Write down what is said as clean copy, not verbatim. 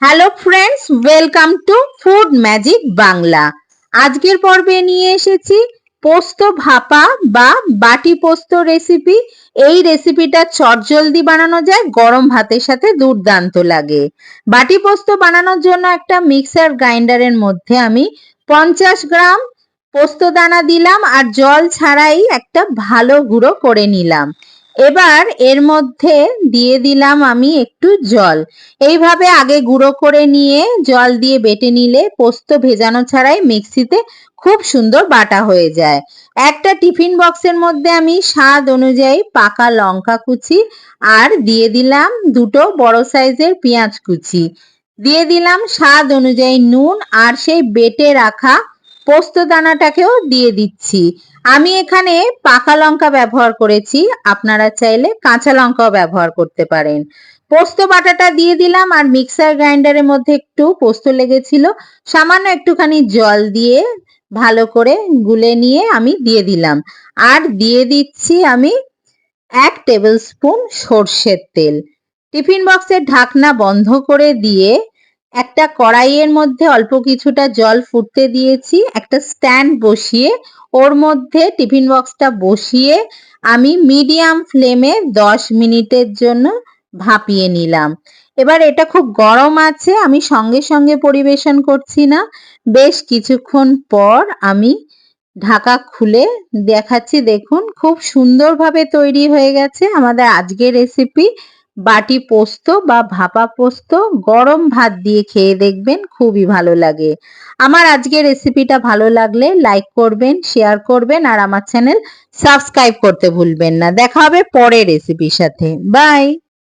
Hello friends, welcome to food magic Bangla. আজকের পর্বে নিয়ে এসেছি পোস্ত ভাপা বা বাটি পোস্ত রেসিপি। এই রেসিপিটা চটজলদি বানানো যায়, গরম ভাতের সাথে দুর্দান্ত লাগে। বাটি পোস্ত বানানোর জন্য একটা মিক্সার গ্রাইন্ডারের মধ্যে আমি 50 গ্রাম পোস্ত দানা দিলাম আর জল ছাড়াই একটা ভালো গুঁড়ো করে নিলাম। এবার এর মধ্যে দিয়ে দিলাম আমি একটু জল। এইভাবে আগে গুঁড়ো করে নিয়ে জল দিয়ে বেটে নিলে পোস্ত ভেজানো ছাড়াই মিক্সিতে খুব সুন্দর বাটা হয়ে যায়। একটা টিফিন বক্সের মধ্যে আমি স্বাদ অনুযায়ী পাকা লঙ্কা কুচি আর দিয়ে দিলাম দুটো বড় সাইজের পেঁয়াজ কুচি, দিয়ে দিলাম স্বাদ অনুযায়ী নুন আর সেই বেটে রাখা পোস্ত দানাটাকেও দিয়ে দিচ্ছি। আমি এখানে পাকা লঙ্কা ব্যবহার করেছি, আপনারা চাইলে কাঁচা লঙ্কাও ব্যবহার করতে পারেন। পোস্ত বাটাটা দিয়ে দিলাম আর মিক্সার গ্রাইন্ডারের মধ্যে একটু পোস্ত লেগেছিল, সামান্য একটুখানি জল দিয়ে ভালো করে গুলে নিয়ে আমি দিয়ে দিলাম। আর দিয়ে দিচ্ছি আমি 1 টেবিল স্পুন সর্ষের তেল। টিফিন বক্সের ঢাকনা বন্ধ করে দিয়ে একটা কড়াইয়ের মধ্যে অল্প কিছুটা জল ফুটতে দিয়েছি, একটা স্ট্যান্ড বসিয়ে ওর মধ্যে টিফিন বক্সটা বসিয়ে আমি মিডিয়াম ফ্লেমে 10 মিনিটের জন্য ভাপিয়ে নিলাম। এবার এটা খুব গরম আছে, আমি সঙ্গে সঙ্গে পরিবেশন করছি না। বেশ কিছুক্ষণ পর আমি ঢাকা খুলে দেখাচ্ছি, দেখুন খুব সুন্দরভাবে তৈরি হয়ে গেছে আমাদের আজকের রেসিপি বাটি পোস্ত বা ভাপা পোস্ত। গরম ভাত দিয়ে খেয়ে দেখবেন, খুবই ভালো লাগে। আমার আজকের রেসিপিটা ভালো লাগলে লাইক করবেন, শেয়ার করবেন আর আমার চ্যানেল সাবস্ক্রাইব করতে ভুলবেন না। দেখা হবে পরের রেসিপির সাথে। বাই।